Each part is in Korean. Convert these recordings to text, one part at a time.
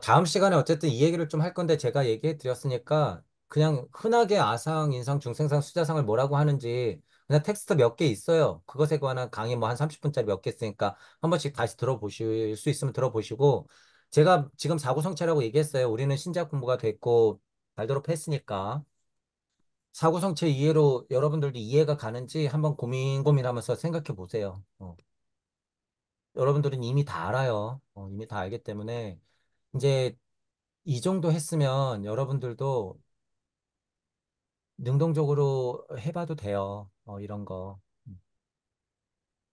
다음 시간에 어쨌든 이 얘기를 좀 할 건데 제가 얘기해 드렸으니까 그냥 흔하게 아상, 인상, 중생상, 수자상을 뭐라고 하는지 그냥 텍스트 몇 개 있어요. 그것에 관한 강의 뭐 한 30분짜리 몇 개 있으니까 한 번씩 다시 들어보실 수 있으면 들어보시고 제가 지금 사고성체라고 얘기했어요. 우리는 신작 공부가 됐고 발도로 했으니까 사고성체 이해로 여러분들도 이해가 가는지 한번 고민하면서 생각해 보세요. 여러분들은 이미 다 알아요. 이미 다 알기 때문에 이제 이 정도 했으면 여러분들도 능동적으로 해봐도 돼요. 이런 거.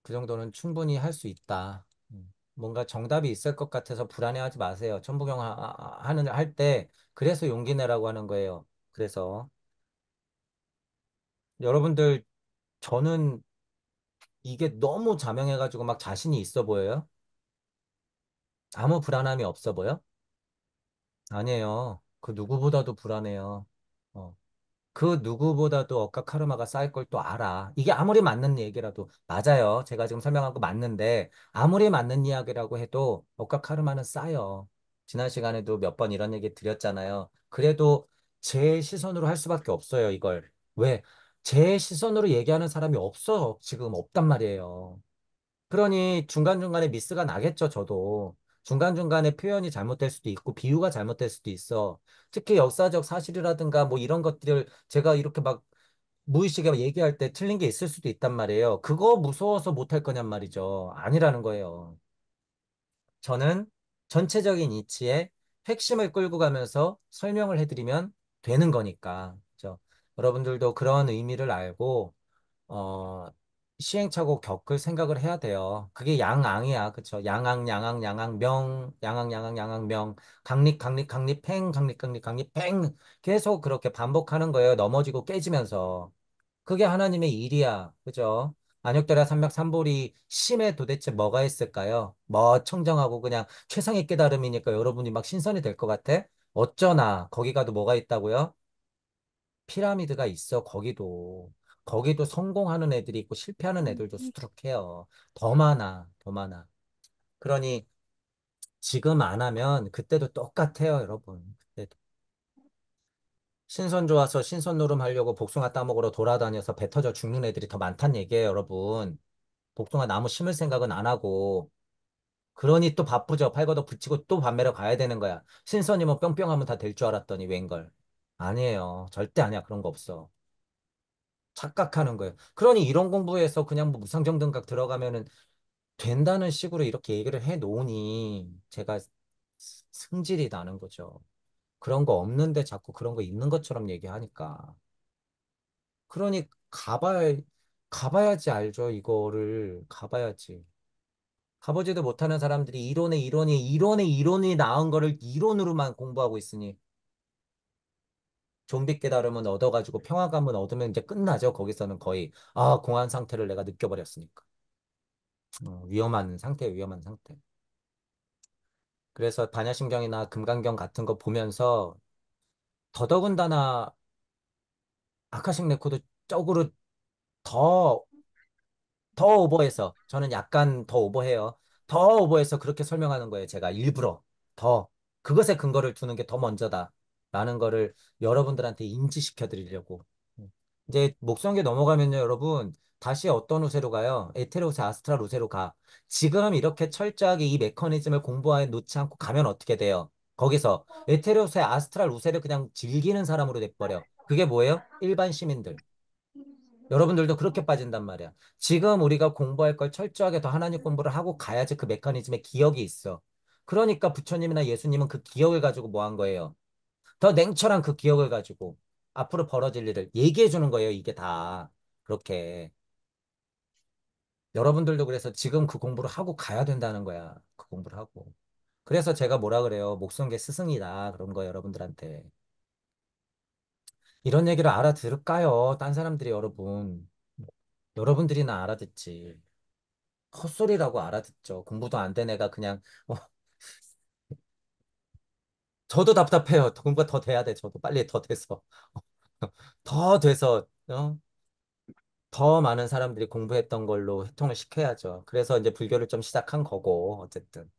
그 정도는 충분히 할 수 있다. 뭔가 정답이 있을 것 같아서 불안해하지 마세요. 천부경 할 때, 그래서 용기 내라고 하는 거예요. 그래서 여러분들, 저는 이게 너무 자명해가지고 막 자신이 있어 보여요? 아무 불안함이 없어 보여? 아니에요. 그 누구보다도 불안해요. 어. 그 누구보다도 억까 카르마가 쌓일 걸 또 알아. 이게 아무리 맞는 얘기라도 맞아요. 제가 지금 설명한 거 맞는데 아무리 맞는 이야기라고 해도 억까 카르마는 쌓여. 지난 시간에도 몇 번 이런 얘기 드렸잖아요. 그래도 제 시선으로 할 수밖에 없어요, 이걸. 왜? 제 시선으로 얘기하는 사람이 없어. 지금 없단 말이에요. 그러니 중간중간에 미스가 나겠죠, 저도. 중간중간에 표현이 잘못될 수도 있고, 비유가 잘못될 수도 있어. 특히 역사적 사실이라든가 뭐 이런 것들을 제가 이렇게 막 무의식에 얘기할 때 틀린 게 있을 수도 있단 말이에요. 그거 무서워서 못할 거냔 말이죠. 아니라는 거예요. 저는 전체적인 이치의 핵심을 끌고 가면서 설명을 해드리면 되는 거니까. 그죠? 여러분들도 그런 의미를 알고 어, 시행착오 겪을 생각을 해야 돼요. 그게 양앙이야. 그쵸? 양앙, 양앙, 양앙, 명, 양앙, 양앙, 양앙, 명, 강립, 강립, 강립, 팽, 강립, 강립, 강립, 팽. 계속 그렇게 반복하는 거예요. 넘어지고 깨지면서. 그게 하나님의 일이야. 그죠? 안역대라 삼맥 삼보리 심에 도대체 뭐가 있을까요? 뭐 청정하고 그냥 최상의 깨달음이니까 여러분이 막 신선이 될 것 같아? 어쩌나 거기 가도 뭐가 있다고요? 피라미드가 있어, 거기도. 거기도 성공하는 애들이 있고 실패하는 애들도 수두룩해요. 더 많아, 더 많아. 그러니 지금 안 하면 그때도 똑같아요, 여러분. 그때도. 신선 좋아서 신선 노름 하려고 복숭아 따먹으러 돌아다녀서 배 터져 죽는 애들이 더 많단 얘기예요, 여러분. 복숭아 나무 심을 생각은 안 하고. 그러니 또 바쁘죠. 팔 걷어 붙이고 또 밤매러 가야 되는 거야. 신선이면 뿅뿅하면 다 될 줄 알았더니 웬걸. 아니에요. 절대 아니야. 그런 거 없어. 착각하는 거예요. 그러니 이런 공부에서 그냥 뭐 무상정등각 들어가면은 된다는 식으로 이렇게 얘기를 해 놓으니 제가 승질이 나는 거죠. 그런 거 없는데 자꾸 그런 거 있는 것처럼 얘기하니까. 그러니 가봐야지 알죠. 이거를 가봐야지. 가보지도 못하는 사람들이 이론이 나은 거를 이론으로만 공부하고 있으니 좀비 깨달음은 얻어가지고 평화감은 얻으면 이제 끝나죠. 거기서는 거의 공허한 상태를 내가 느껴버렸으니까. 위험한 상태, 위험한 상태. 그래서 반야심경이나 금강경 같은 거 보면서 더더군다나 아카식 레코드 쪽으로 더, 더 오버해서 저는 약간 더 오버해요. 더 오버해서 그렇게 설명하는 거예요. 제가 일부러 더 그것에 근거를 두는 게 더 먼저다. 라는 거를 여러분들한테 인지시켜 드리려고. 이제 목성계 넘어가면요, 여러분. 다시 어떤 우세로 가요? 에테르 우세, 아스트랄 우세로 가. 지금 이렇게 철저하게 이 메커니즘을 공부해 놓지 않고 가면 어떻게 돼요? 거기서 에테르 우세, 아스트랄 우세를 그냥 즐기는 사람으로 돼버려. 그게 뭐예요? 일반 시민들. 여러분들도 그렇게 빠진단 말이야. 지금 우리가 공부할 걸 철저하게 더 하나님 공부를 하고 가야지 그 메커니즘에 기억이 있어. 그러니까 부처님이나 예수님은 그 기억을 가지고 뭐 한 거예요? 더 냉철한 그 기억을 가지고 앞으로 벌어질 일을 얘기해 주는 거예요. 이게 다. 그렇게. 여러분들도 그래서 지금 그 공부를 하고 가야 된다는 거야. 그 공부를 하고. 그래서 제가 뭐라 그래요. 목성계 스승이다. 그런 거 여러분들한테. 이런 얘기를 알아들을까요? 딴 사람들이 여러분. 여러분들이나 알아듣지. 헛소리라고 알아듣죠. 공부도 안 된 애가 그냥, 저도 답답해요. 공부가 더 돼야 돼. 저도 빨리 더 돼서. 더 돼서, 더 많은 사람들이 공부했던 걸로 회통을 시켜야죠. 그래서 이제 불교를 좀 시작한 거고, 어쨌든.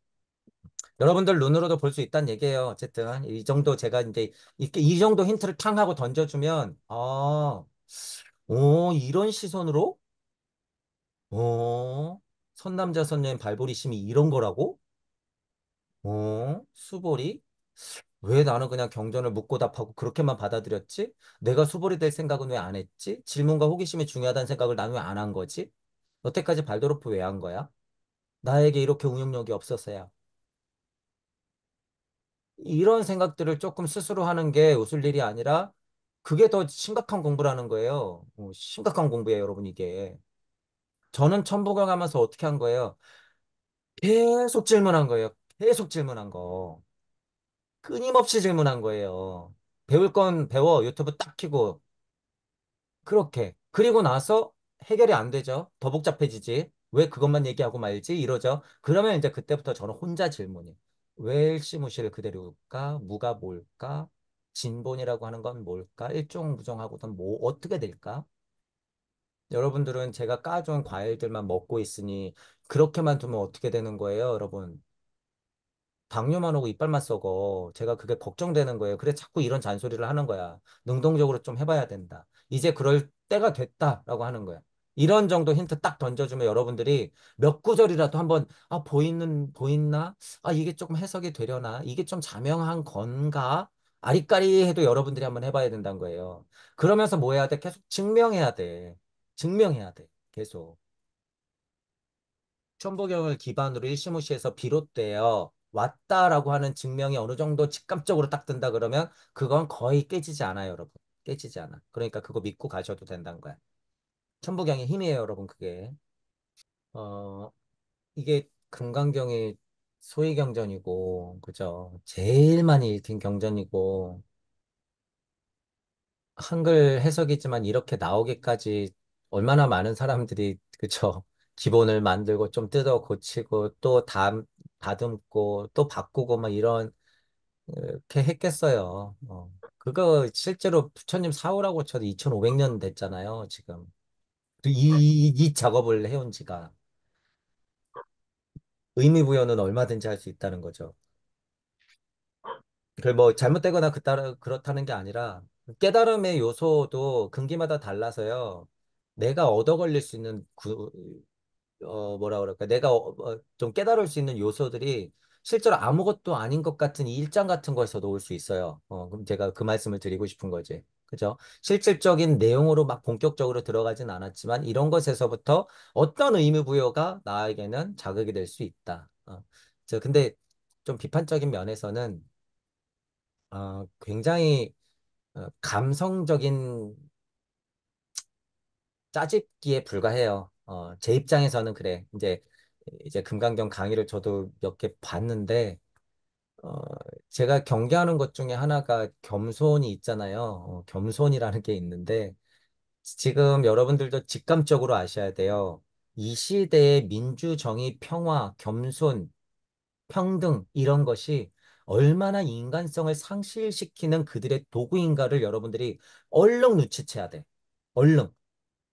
여러분들 눈으로도 볼 수 있다는 얘기예요. 어쨌든 이 정도 제가 이제 이렇게 이 정도 힌트를 탕 하고 던져주면 이런 시선으로 선남자 선녀의 발버리심이 이런 거라고? 수벌이? 왜 나는 그냥 경전을 묻고 답하고 그렇게만 받아들였지? 내가 수벌이 될 생각은 왜 안 했지? 질문과 호기심이 중요하다는 생각을 나는 왜 안 한 거지? 여태까지 발도르프 왜 한 거야? 나에게 이렇게 운영력이 없었어야. 이런 생각들을 조금 스스로 하는 게 웃을 일이 아니라 그게 더 심각한 공부라는 거예요. 심각한 공부예요, 여러분, 이게. 저는 천부경 하면서 어떻게 한 거예요? 계속 질문한 거예요. 계속 질문한 거. 끊임없이 질문한 거예요. 배울 건 배워. 유튜브 딱 키고. 그렇게. 그리고 나서 해결이 안 되죠. 더 복잡해지지. 왜 그것만 얘기하고 말지? 이러죠. 그러면 이제 그때부터 저는 혼자 질문이. 왜 일시무시를 그대로일까? 무가 뭘까? 진본이라고 하는 건 뭘까? 일종무종하고는 뭐 어떻게 될까? 여러분들은 제가 까준 과일들만 먹고 있으니 그렇게만 두면 어떻게 되는 거예요, 여러분? 당뇨만 오고 이빨만 썩어. 제가 그게 걱정되는 거예요. 그래 자꾸 이런 잔소리를 하는 거야. 능동적으로 좀 해봐야 된다. 이제 그럴 때가 됐다라고 하는 거야. 이런 정도 힌트 딱 던져주면 여러분들이 몇 구절이라도 한번 보이나? 이게 조금 해석이 되려나? 이게 좀 자명한 건가? 아리까리 해도 여러분들이 한번 해봐야 된다는 거예요. 그러면서 뭐 해야 돼? 계속 증명해야 돼. 증명해야 돼. 계속. 천부경을 기반으로 일시무시에서 비롯되어 왔다라고 하는 증명이 어느 정도 직감적으로 딱 든다 그러면 그건 거의 깨지지 않아요, 여러분. 깨지지 않아. 그러니까 그거 믿고 가셔도 된다는 거야. 천부경의 힘이에요, 여러분, 그게. 어, 이게 금강경이 소위경전이고, 그죠? 제일 많이 읽힌 경전이고, 한글 해석이지만 이렇게 나오기까지 얼마나 많은 사람들이, 그쵸? 기본을 만들고 좀 뜯어 고치고 또 다듬고 또 바꾸고 막 이렇게 했겠어요. 그거 실제로 부처님 사후라고 쳐도 2500년 됐잖아요, 지금. 이 작업을 해온 지가. 의미부여는 얼마든지 할 수 있다는 거죠. 그 뭐 잘못되거나 그렇다는 게 아니라 깨달음의 요소도 근기마다 달라서요. 내가 얻어 걸릴 수 있는 뭐라 그럴까? 내가 좀 깨달을 수 있는 요소들이 실제로 아무것도 아닌 것 같은 이 일장 같은 거에서도 올 수 있어요. 그럼 제가 그 말씀을 드리고 싶은 거지. 그죠? 실질적인 내용으로 막 본격적으로 들어가진 않았지만 이런 것에서부터 어떤 의미부여가 나에게는 자극이 될 수 있다. 근데 좀 비판적인 면에서는 굉장히 감성적인 짜집기에 불과해요. 제 입장에서는 그래. 이제 금강경 강의를 저도 몇 개 봤는데, 어, 제가 경계하는 것 중에 하나가 겸손이 있잖아요. 겸손이라는 게 있는데, 지금 여러분들도 직감적으로 아셔야 돼요. 이 시대의 민주정의, 평화, 겸손, 평등, 이런 것이 얼마나 인간성을 상실시키는 그들의 도구인가를 여러분들이 얼른 눈치채야 돼. 얼른.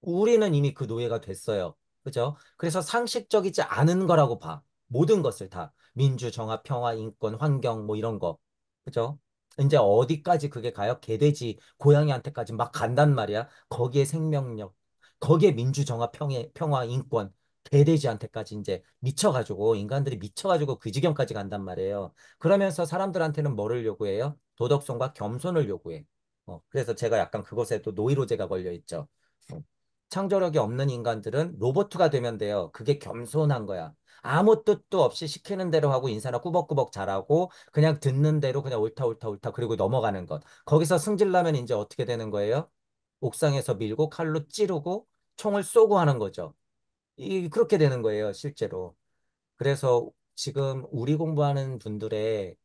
우리는 이미 그 노예가 됐어요. 그죠? 그래서 상식적이지 않은 거라고 봐. 모든 것을 다. 민주, 정화, 평화, 인권, 환경, 뭐 이런 거. 그죠? 이제 어디까지 그게 가요? 개돼지, 고양이한테까지 막 간단 말이야. 거기에 생명력, 거기에 민주, 정화, 평화, 인권, 개돼지한테까지 이제 미쳐가지고, 인간들이 미쳐가지고 그 지경까지 간단 말이에요. 그러면서 사람들한테는 뭐를 요구해요? 도덕성과 겸손을 요구해. 그래서 제가 약간 그것에 또 노이로제가 걸려 있죠. 어. 창조력이 없는 인간들은 로봇가 되면 돼요. 그게 겸손한 거야. 아무 뜻도 없이 시키는 대로 하고 인사나 꾸벅꾸벅 잘하고 그냥 듣는 대로 그냥 옳다 옳다 옳다 그리고 넘어가는 것. 거기서 승질나면 이제 어떻게 되는 거예요? 옥상에서 밀고 칼로 찌르고 총을 쏘고 하는 거죠. 그렇게 되는 거예요, 실제로. 그래서 지금 우리 공부하는 분들의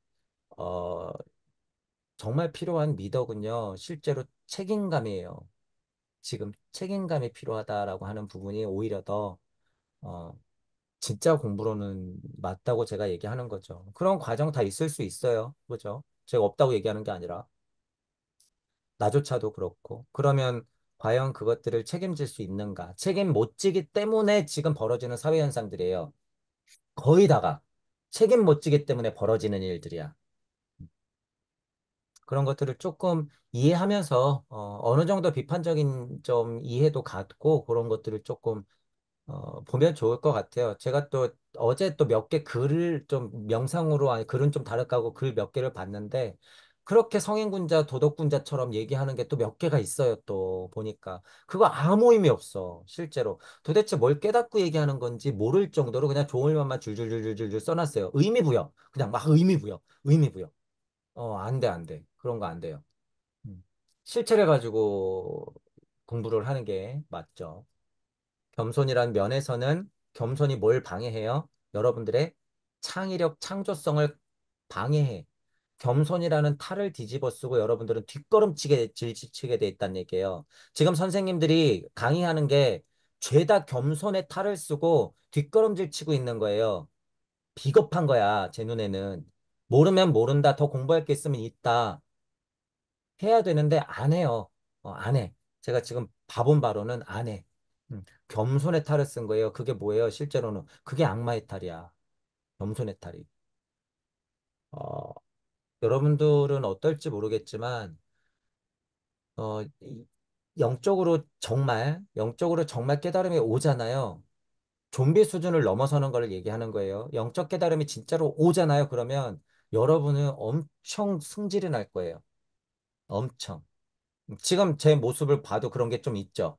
어, 정말 필요한 미덕은요, 실제로 책임감이에요. 지금 책임감이 필요하다라고 하는 부분이 오히려 더, 어, 진짜 공부로는 맞다고 제가 얘기하는 거죠. 그런 과정 다 있을 수 있어요. 그죠? 제가 없다고 얘기하는 게 아니라, 나조차도 그렇고. 그러면 과연 그것들을 책임질 수 있는가? 책임 못 지기 때문에 지금 벌어지는 사회 현상들이에요. 거의 다가. 책임 못 지기 때문에 벌어지는 일들이야. 그런 것들을 조금 이해하면서 어느 정도 비판적인 좀 이해도 갖고 그런 것들을 조금 보면 좋을 것 같아요. 제가 또 어제 또 몇 개 글을 좀 명상으로, 아니, 글은 좀 다를까 하고 글 몇 개를 봤는데, 그렇게 성인군자, 도덕군자처럼 얘기하는 게 또 몇 개가 있어요, 또 보니까. 그거 아무 의미 없어, 실제로. 도대체 뭘 깨닫고 얘기하는 건지 모를 정도로 그냥 좋은 말만 줄줄줄줄줄 써놨어요. 의미부여. 그냥 막 의미부여. 의미부여. 안 돼, 안 돼. 그런 거 안 돼요. 음. 실체를 가지고 공부를 하는 게 맞죠. 겸손이란 면에서는 겸손이 뭘 방해해요? 여러분들의 창의력, 창조성을 방해해. 겸손이라는 탈을 뒤집어 쓰고 여러분들은 뒷걸음치게 질치게 돼 있다는 얘기예요. 지금 선생님들이 강의하는 게 죄다 겸손의 탈을 쓰고 뒷걸음질 치고 있는 거예요. 비겁한 거야, 제 눈에는. 모르면 모른다, 더 공부할 게 있으면 있다. 해야 되는데 안 해요. 안 해. 제가 지금 봐본 바로는 안 해. 겸손의 탈을 쓴 거예요. 그게 뭐예요? 실제로는 그게 악마의 탈이야. 겸손의 탈이. 어, 여러분들은 어떨지 모르겠지만 영적으로 정말 깨달음이 오잖아요. 좀비 수준을 넘어서는 걸 얘기하는 거예요. 영적 깨달음이 진짜로 오잖아요. 그러면 여러분은 엄청 승질이 날 거예요. 엄청. 지금 제 모습을 봐도 그런 게 좀 있죠.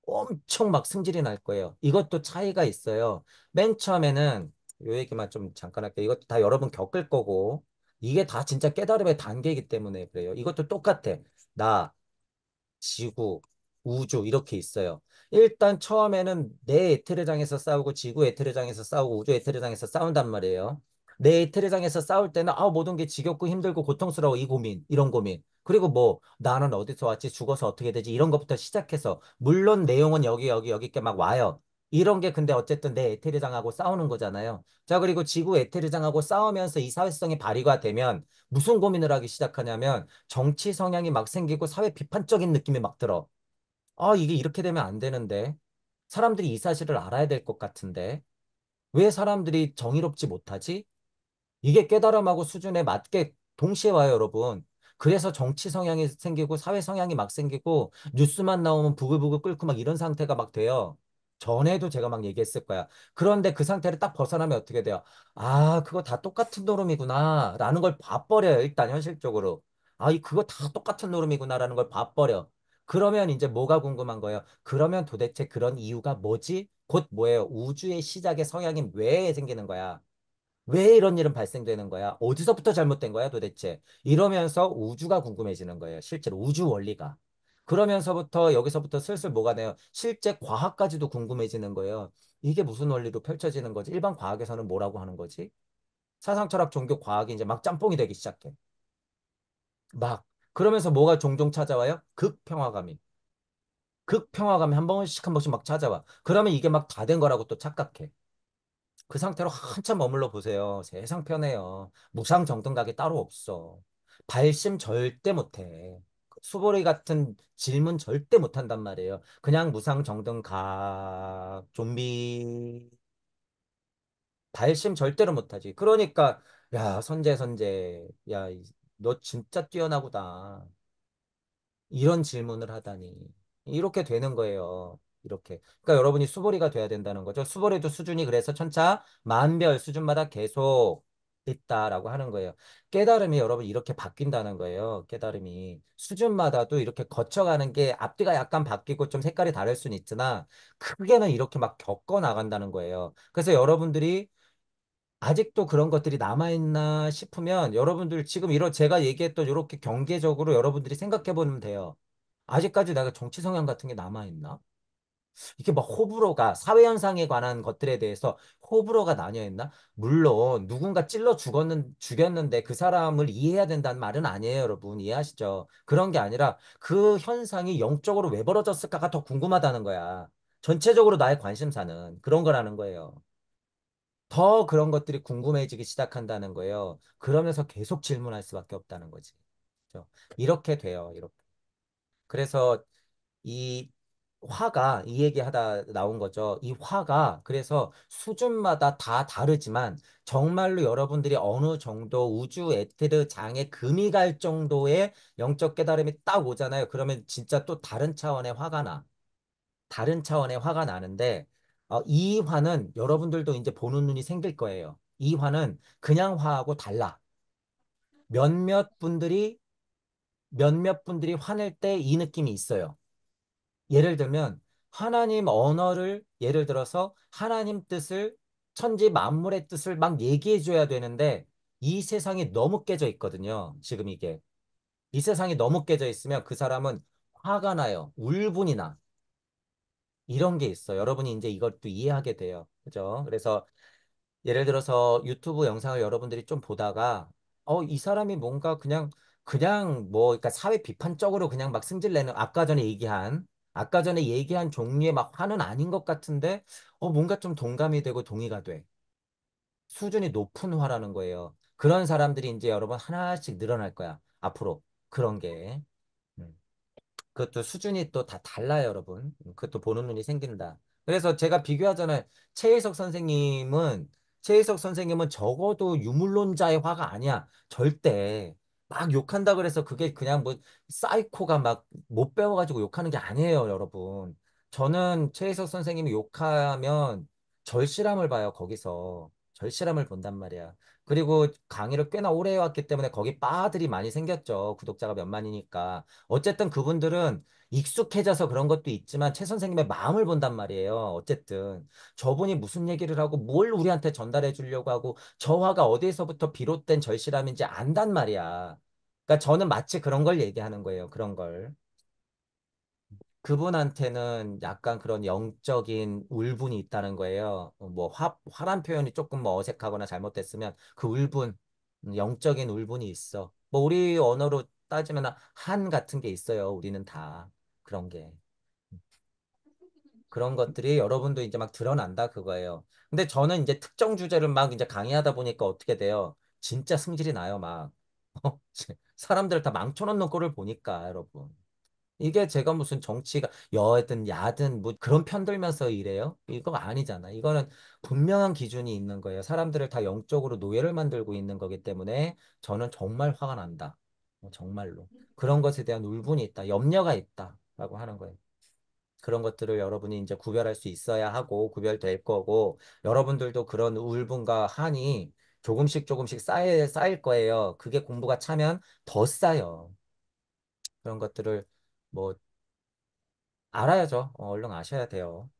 엄청 막 승질이 날 거예요. 이것도 차이가 있어요. 맨 처음에는 요 얘기만 좀 잠깐 할게요. 이것도 다 여러분 겪을 거고 이게 다 진짜 깨달음의 단계이기 때문에 그래요. 이것도 똑같아. 나, 지구, 우주 이렇게 있어요. 일단 처음에는 내 에테르장에서 싸우고 지구 에테르장에서 싸우고 우주 에테르장에서 싸운단 말이에요. 내 에테르장에서 싸울 때는 모든 게 지겹고 힘들고 고통스러워 이 고민, 이런 고민. 그리고 뭐 나는 어디서 왔지, 죽어서 어떻게 되지 이런 것부터 시작해서 물론 내용은 여기 이렇게 막 와요. 이런 게 근데 어쨌든 내 에테르장하고 싸우는 거잖아요. 자, 그리고 지구 에테르장하고 싸우면서 이 사회성이 발휘가 되면 무슨 고민을 하기 시작하냐면 정치 성향이 막 생기고 사회 비판적인 느낌이 막 들어. 이게 이렇게 되면 안 되는데. 사람들이 이 사실을 알아야 될 것 같은데. 왜 사람들이 정의롭지 못하지? 이게 깨달음하고 수준에 맞게 동시에 와요, 여러분. 그래서 정치 성향이 생기고 사회 성향이 막 생기고 뉴스만 나오면 부글부글 끓고 막 이런 상태가 막 돼요. 전에도 제가 막 얘기했을 거야. 그런데 그 상태를 딱 벗어나면 어떻게 돼요? 그거 다 똑같은 노름이구나. 라는 걸 봐버려요, 일단 현실적으로. 그거 다 똑같은 노름이구나. 라는 걸 봐버려. 그러면 이제 뭐가 궁금한 거예요? 그러면 도대체 그런 이유가 뭐지? 곧 뭐예요? 우주의 시작의 성향이 왜 생기는 거야? 왜 이런 일은 발생되는 거야? 어디서부터 잘못된 거야, 도대체? 이러면서 우주가 궁금해지는 거예요. 실제로 우주 원리가. 그러면서부터 여기서부터 슬슬 뭐가 돼요? 실제 과학까지도 궁금해지는 거예요. 이게 무슨 원리로 펼쳐지는 거지? 일반 과학에서는 뭐라고 하는 거지? 사상, 철학, 종교, 과학이 이제 막 짬뽕이 되기 시작해. 막. 그러면서 뭐가 종종 찾아와요? 극평화감이. 극평화감이 한 번씩 한 번씩 막 찾아와. 그러면 이게 막 다 된 거라고 또 착각해. 그 상태로 한참 머물러 보세요. 세상 편해요. 무상정등각이 따로 없어. 발심 절대 못해. 수보리 같은 질문 절대 못한단 말이에요. 그냥 무상정등각, 좀비, 발심 절대로 못하지. 그러니까, 야, 선제, 야, 너 진짜 뛰어나구나. 이런 질문을 하다니. 이렇게 되는 거예요. 이렇게. 그러니까 여러분이 수보리가 돼야 된다는 거죠. 수보리도 수준이 그래서 천차 만별 수준마다 계속 있다라고 하는 거예요. 깨달음이 여러분 이렇게 바뀐다는 거예요. 깨달음이. 수준마다도 이렇게 거쳐가는 게 앞뒤가 약간 바뀌고 좀 색깔이 다를 수는 있으나 크게는 이렇게 막 겪어 나간다는 거예요. 그래서 여러분들이 아직도 그런 것들이 남아있나 싶으면 여러분들 지금 이런 제가 얘기했던 이렇게 경계적으로 여러분들이 생각해 보면 돼요. 아직까지 내가 정치 성향 같은 게 남아있나? 이게 막 호불호가 사회현상에 관한 것들에 대해서 호불호가 나뉘어 있나? 물론 누군가 죽였는데 그 사람을 이해해야 된다는 말은 아니에요, 여러분. 이해하시죠? 그런 게 아니라 그 현상이 영적으로 왜 벌어졌을까가 더 궁금하다는 거야. 전체적으로 나의 관심사는 그런 거라는 거예요. 더 그런 것들이 궁금해지기 시작한다는 거예요. 그러면서 계속 질문할 수밖에 없다는 거지. 그죠? 이렇게 돼요. 이렇게. 그래서 이 화가 이 얘기하다 나온 거죠. 이 화가 그래서 수준마다 다 다르지만 정말로 여러분들이 어느 정도 우주 에테르 장에 금이 갈 정도의 영적 깨달음이 딱 오잖아요. 그러면 진짜 또 다른 차원의 화가 나. 다른 차원의 화가 나는데 이 화는 여러분들도 이제 보는 눈이 생길 거예요. 이 화는 그냥 화하고 달라. 몇몇 분들이 몇몇 분들이 화낼 때 이 느낌이 있어요. 예를 들면 하나님 언어를 예를 들어서 하나님 뜻을 천지 만물의 뜻을 막 얘기해 줘야 되는데 이 세상이 너무 깨져 있거든요. 지금 이게. 이 세상이 너무 깨져 있으면 그 사람은 화가 나요. 울분이 나. 이런 게 있어요. 여러분이 이제 이것도 이해하게 돼요. 그죠? 그래서 예를 들어서 유튜브 영상을 여러분들이 좀 보다가 이 사람이 뭔가 그냥 뭐 그러니까 사회 비판적으로 그냥 막 승질내는 아까 전에 얘기한 종류의 막 화는 아닌 것 같은데 뭔가 좀 동감이 되고 동의가 돼. 수준이 높은 화라는 거예요. 그런 사람들이 이제 여러분 하나씩 늘어날 거야. 앞으로 그런 게. 음. 그것도 수준이 또 다 달라요, 여러분. 그것도 보는 눈이 생긴다. 그래서 제가 비교하잖아요. 최혜석 선생님은, 최혜석 선생님은 적어도 유물론자의 화가 아니야. 절대. 막 욕한다 그래서 그게 그냥 뭐, 사이코가 막 못 배워가지고 욕하는 게 아니에요, 여러분. 저는 최혜석 선생님이 욕하면 절실함을 봐요, 거기서. 절실함을 본단 말이야. 그리고 강의를 꽤나 오래 해왔기 때문에 거기 바들이 많이 생겼죠. 구독자가 몇 만이니까. 어쨌든 그분들은 익숙해져서 그런 것도 있지만 최 선생님의 마음을 본단 말이에요. 어쨌든 저분이 무슨 얘기를 하고 뭘 우리한테 전달해 주려고 하고 저 화가 어디에서부터 비롯된 절실함인지 안단 말이야. 그러니까 저는 마치 그런 걸 얘기하는 거예요. 그런 걸. 그분한테는 약간 그런 영적인 울분이 있다는 거예요. 뭐 화란 표현이 조금 뭐 어색하거나 잘못됐으면 그 울분, 영적인 울분이 있어. 뭐 우리 언어로 따지면 한 같은 게 있어요. 우리는 다 그런 게. 그런 것들이 여러분도 이제 막 드러난다 그거예요. 근데 저는 이제 특정 주제를 막 이제 강의하다 보니까 어떻게 돼요? 진짜 승질이 나요, 막. 사람들 다 망쳐놓는 꼴을 보니까, 여러분. 이게 제가 무슨 정치가 여든 야든 뭐 그런 편 들면서 이래요? 이거 아니잖아. 이거는 분명한 기준이 있는 거예요. 사람들을 다 영적으로 노예를 만들고 있는 거기 때문에 저는 정말 화가 난다. 정말로. 그런 것에 대한 울분이 있다. 염려가 있다. 라고 하는 거예요. 그런 것들을 여러분이 이제 구별할 수 있어야 하고 구별될 거고 여러분들도 그런 울분과 한이 조금씩 조금씩 쌓일 거예요. 그게 공부가 차면 더 쌓여. 그런 것들을 뭐 알아야죠. 얼른 아셔야 돼요.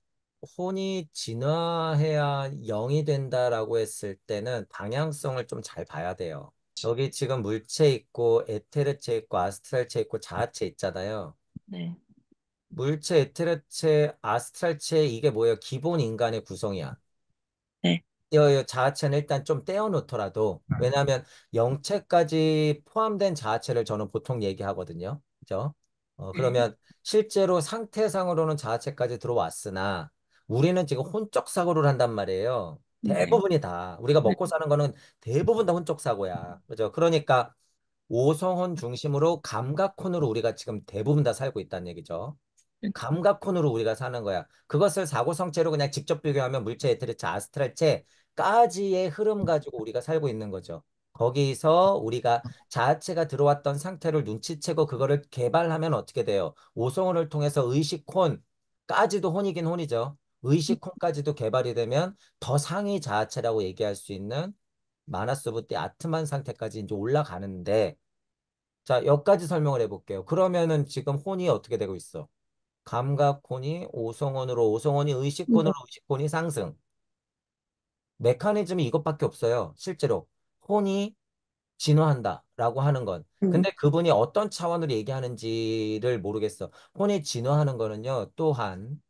혼이 진화해야 영이 된다라고 했을 때는 방향성을 좀 잘 봐야 돼요. 여기 지금 물체 있고 에테르체 있고 아스트랄체 있고 자아체 있잖아요. 네. 물체, 에테르체, 아스트랄체 이게 뭐예요? 기본 인간의 구성이야. 네. 이 자아체는 일단 좀 떼어놓더라도 왜냐하면 영체까지 포함된 자아체를 저는 보통 얘기하거든요. 그죠? 네. 그러면 실제로 상태상으로는 자아체까지 들어왔으나 우리는 지금 혼적 사고를 한단 말이에요. 네. 대부분이 다 우리가 네. 먹고 사는 거는 대부분 다 혼적 사고야. 그죠? 그러니까 오성혼 중심으로 감각혼으로 우리가 지금 대부분 다 살고 있다는 얘기죠. 감각혼으로 우리가 사는 거야. 그것을 사고성체로 그냥 직접 비교하면 물체, 에테르체, 아스트랄체까지의 흐름 가지고 우리가 살고 있는 거죠. 거기서 우리가 자아체가 들어왔던 상태를 눈치채고 그거를 개발하면 어떻게 돼요? 오성혼을 통해서 의식혼까지도 혼이긴 혼이죠. 의식혼까지도 개발이 되면 더 상위 자아체라고 얘기할 수 있는 마나스부티 아트만 상태까지 이제 올라가는데 자, 여기까지 설명을 해볼게요. 그러면은 지금 혼이 어떻게 되고 있어? 감각혼이 오성원으로 오성원이 의식혼으로 의식혼이 상승. 메커니즘이 이것밖에 없어요. 실제로 혼이 진화한다라고 하는 건. 네. 근데 그분이 어떤 차원으로 얘기하는지를 모르겠어. 혼이 진화하는 거는요. 또한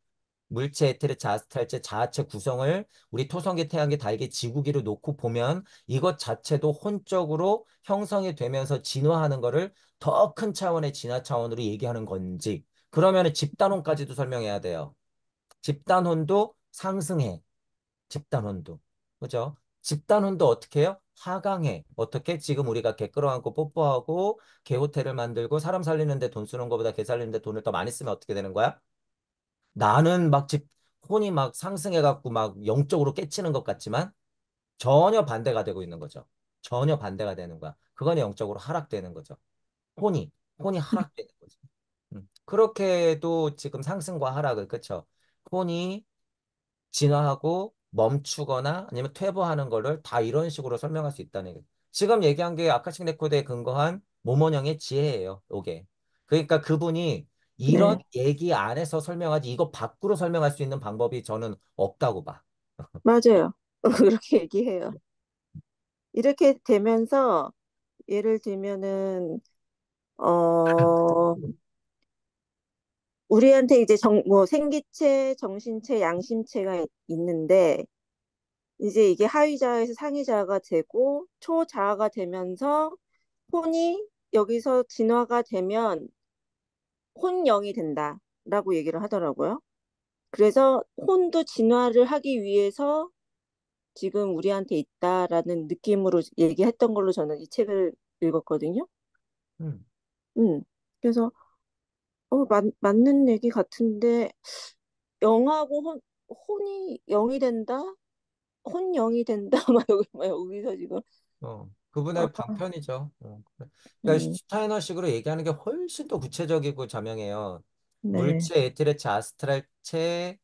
물체, 에테르, 아스트랄체, 자아체 구성을 우리 토성계, 태양계, 달계, 지구기로 놓고 보면 이것 자체도 혼적으로 형성이 되면서 진화하는 거를 더 큰 차원의 진화 차원으로 얘기하는 건지 그러면 집단혼까지도 설명해야 돼요. 집단혼도 상승해. 집단혼도. 그죠? 집단혼도 어떻게 해요? 하강해. 어떻게? 지금 우리가 개 끌어안고 뽀뽀하고 개 호텔을 만들고 사람 살리는데 돈 쓰는 것보다 개 살리는데 돈을 더 많이 쓰면 어떻게 되는 거야? 나는 막 혼이 막 상승해갖고 막 영적으로 깨치는 것 같지만 전혀 반대가 되고 있는 거죠. 전혀 반대가 되는 거야. 그건 영적으로 하락되는 거죠. 혼이, 혼이 하락되는 거죠. 그렇게도 지금 상승과 하락을, 그쵸? 혼이 진화하고 멈추거나 아니면 퇴보하는 거를 다 이런 식으로 설명할 수 있다는 게 지금 얘기한 게 아카식 레코드에 근거한 모모령의 지혜예요. 요게. 그러니까 그분이 이런 네, 얘기 안에서 설명하지 이거 밖으로 설명할 수 있는 방법이 저는 없다고 봐. 맞아요. 그렇게 얘기해요. 이렇게 되면서 예를 들면은 어 우리한테 이제 뭐 생기체, 정신체, 양심체가 있는데 이제 이게 하위자에서 상위자가 되고 초자아가 되면서 혼이 여기서 진화가 되면 혼영이 된다라고 얘기를 하더라고요. 그래서 혼도 진화를 하기 위해서 지금 우리한테 있다라는 느낌으로 얘기했던 걸로 저는 이 책을 읽었거든요. 음, 음. 그래서 맞는 얘기 같은데 영하고 혼이 영이 된다? 혼영이 된다? 막 여기서 지금 어, 그분의 방편이죠. 그러니까 음, 슈타이너식으로 얘기하는 게 훨씬 더 구체적이고 자명해요. 네, 물체, 에트레체, 아스트랄체,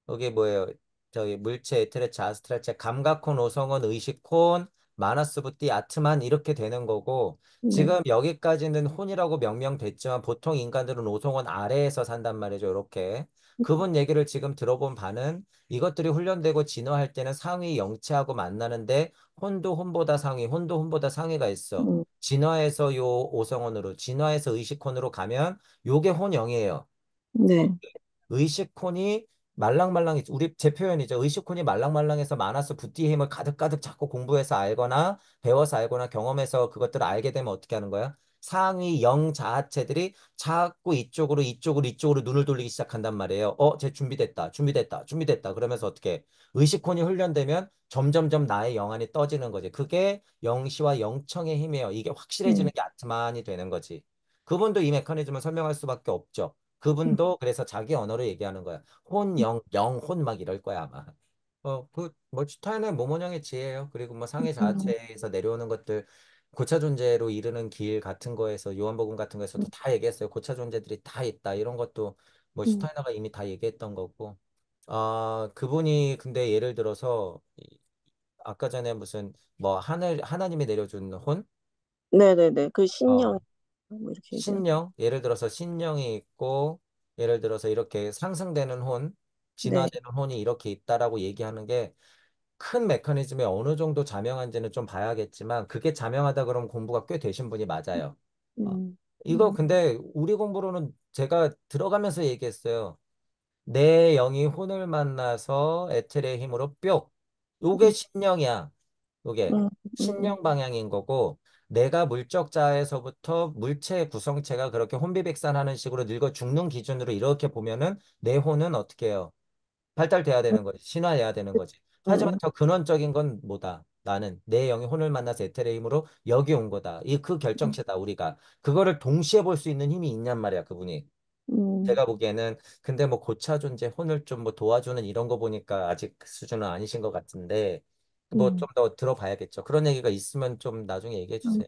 여기 뭐예요? 저기 물체, 에트레체, 아스트랄체, 감각혼, 오성혼, 의식혼, 마나스부띠, 아트만 이렇게 되는 거고 네, 지금 여기까지는 혼이라고 명명됐지만 보통 인간들은 오성혼 아래에서 산단 말이죠. 이렇게. 그분 얘기를 지금 들어본 바는 이것들이 훈련되고 진화할 때는 상위 영체하고 만나는데 혼도 혼보다 상위, 혼도 혼보다 상위가 있어. 음, 진화해서 요 오성혼으로, 진화해서 의식혼으로 가면 요게 혼영이에요. 네, 의식혼이 말랑말랑해. 우리 제 표현이죠. 의식혼이 말랑말랑해서 많아서 붓디의 힘을 가득가득 잡고 공부해서 알거나 배워서 알거나 경험해서 그것들을 알게 되면 어떻게 하는 거야? 상위 영 자아체들이 자꾸 이쪽으로 눈을 돌리기 시작한단 말이에요. 쟤 준비됐다, 준비됐다, 준비됐다. 그러면서 어떻게 의식혼이 훈련되면 점점점 나의 영안이 떠지는 거지. 그게 영시와 영청의 힘이에요. 이게 확실해지는 음, 게 아트만이 되는 거지. 그분도 이 메커니즘을 설명할 수밖에 없죠. 그분도 그래서 자기 언어로 얘기하는 거야. 혼영, 영혼 막 이럴 거야, 아마. 뭐, 슈타인의 모모령의 지혜예요. 그리고 뭐 상해 음, 자아체에서 내려오는 것들, 고차 존재로 이르는 길 같은 거에서, 요한복음 같은 거에서도 다 얘기했어요. 고차 존재들이 다 있다. 이런 것도 뭐 음, 슈타이너가 이미 다 얘기했던 거고. 그분이 근데 예를 들어서, 아까 전에 무슨, 뭐, 하나님이 내려준 혼? 네네네. 그 신령 어, 뭐 이렇게 얘기하죠. 신령, 예를 들어서 신령이 있고, 예를 들어서 이렇게 상승되는 혼, 네, 진화되는 혼이 이렇게 있다라고 얘기하는 게 큰 메커니즘에 어느 정도 자명한지는 좀 봐야겠지만, 그게 자명하다 그러면 공부가 꽤 되신 분이 맞아요. 어. 음, 이거 근데 우리 공부로는 제가 들어가면서 얘기했어요. 내 영이 혼을 만나서 에텔의 힘으로 뿅. 요게 음, 신령이야. 요게 음, 음, 신령 방향인 거고 내가 물적 자에서부터 물체 구성체가 그렇게 혼비백산하는 식으로 늙어 죽는 기준으로 이렇게 보면은 내 혼은 어떻게 해요? 발달돼야 되는 거지. 신화해야 되는 거지. 하지만 음, 더 근원적인 건 뭐다? 나는 내 영이 혼을 만나서 에텔의 힘으로 여기 온 거다. 그 결정체다 우리가. 그거를 동시에 볼 수 있는 힘이 있냔 말이야, 그분이. 음, 제가 보기에는 근데 뭐 고차 존재 혼을 좀 뭐 도와주는 이런 거 보니까 아직 그 수준은 아니신 것 같은데 뭐 좀 음, 더 들어봐야겠죠. 그런 얘기가 있으면 좀 나중에 얘기해 음. 주세요.